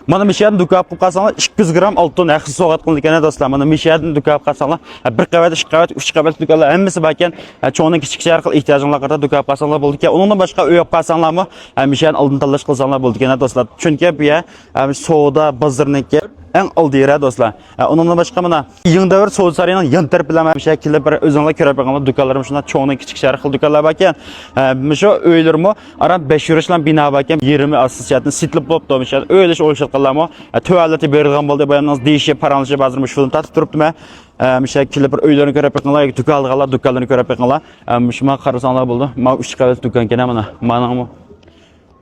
Mana mishadan dukab qilib qolsanglar 200 gram oltin haqi so'g'at qildi ekan do'stlar. Mana mishadan dukab qilsanglar bir qavat, 2 qavat, 3 qavat dukalar hammasi bor ekan. Cho'ning kichik shahar qil ehtiyojinglar qarata dukab qilsanglar bo'ldi ekan. Undan boshqa uy olib qolsanglarmi, mishadan oldin tanlash qilsanglar bo'ldi ekan do'stlar. Chunki bu ya savdo bozorniki eng oldi yeri do'stlar. Undan boshqa mana Yingdavr savdo sarayining yan taraflama shakilda bir o'zinglar ko'rib turgan dukanlarim shunday cho'ning kichik shahar qil dukanlar bor ekan. Shu uylarmi aram 5 yurishlan bino bor ekan. Yerimi asosiyatni sitlib bo'libdi misha. O'ylash o'lshirqanlarmi tuvalati berilgan bo'ldi. Bayonimiz deyishi paranlishi ba'zi shu film tatib turibdimi? Misha kelib bir uylarni ko'rib turganlar, dukanlarni ko'rib turganlar. Shuma qarasanglar bo'ldi. Men 3 qavat dukan ekan mana. Mana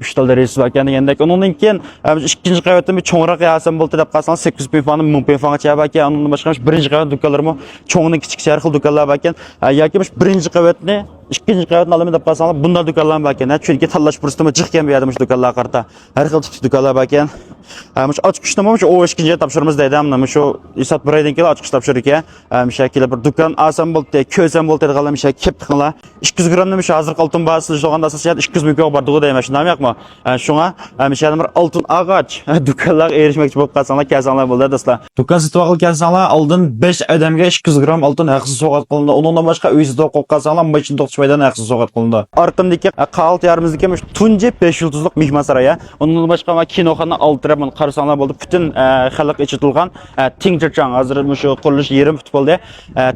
3 tal reis var ekan degandek. Undan keyin ikkinchi qavatda bir cho'ngroq yasam bo'ldi deb qolsang 800 ming 1000 ming gacha bor ekan. Undan boshqa birinchi qavat dukanlarmi cho'ngni kichik shahar xil dukanlar bor ekan. Yoki birinchi qavatni ikkinchi qavatni olaman deb qolsanglar bunday dukanlar bor ekan. Chunki tanlash fursatimi jiqgan bu yerda mush dukanlar qarta. Har xil tip dukanlar bor ekan. Mush ochqishni mush o ikkinchi topshirimiz deydi hamma shu isat biraydan keyin ochqish topshirdik ekan. Shakilda bir dukan asam bo'ldi, ko'zam bo'ldi deganlar misha kelib qilinglar. 200 gramni misha hozir oltin bahsi bo'lganda asosiyat 200 ming bordi deyman shundami yo'qmi? Shunga misha bir oltin og'och dukanlar erishmoqchi bo'lib qolsanglar kelsanglar bo'ladi do'stlar. Dukan sotib olib kelsanglar oldin 5 odamga 200 gram oltin haqsiz sovg'at qilindi. Undan boshqa uy sotib olib qolsanglar machin to'qchmaydan haqsiz sovg'at qilindi. Orqamdagi qalt yarimizdagi tunji 5 yulduzlik mehmonsaroyi. Undan boshqa kinoxona oltirab qarasanglar bo'ldi. Butun xalq ichitilgan Tingchang hozir shu qurilish yerim tutib oldi.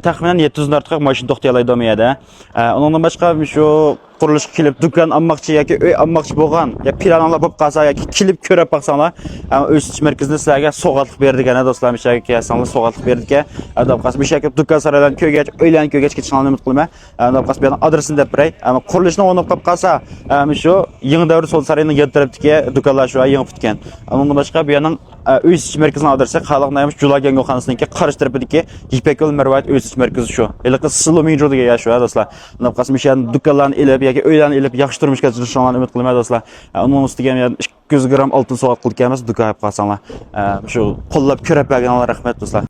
Taxminan 700 dan ortiq machin to'xtay oladi bu yerda. Undan boshqa shu qurilish qilib dukan olmoqchi yoki uy olmoqchi bo'lgan ya planlar bo'lib qolsa yoki kelib ko'rib baqsanglar o'sish markazida sizlarga sovg'atlik berdik ana do'stlar mishaga kelsanglar sovg'atlik berdik deb qolsa mishaga dukan saradan ko'ygach uylanib ko'ygach ketishinglarni umid qilma deb qolsa bu adresini deb beray qurilishni o'rnab qolib qolsa shu Yingdavr savdo sarayining yan tarafidagi dukanlar shu yangi bitgan undan boshqa bu yerning o'sish markazining adresi xalq naymish Julagan yo'qonasiniki qarish tarafidagi Yipekol Marvat o'sish markazi shu iliqi Silomi jo'diga yashu do'stlar deb qolsa mishaning dukanlarni ilib yoki uylarni ilib yaxshi turmushga chiqishinglarni umid qilaman do'stlar. Undan ustiga 200 gram oltin sovg'a qilib kelamiz, dukan olib qolsanglar. Shu qo'llab ko'rib berganlar rahmat do'stlar.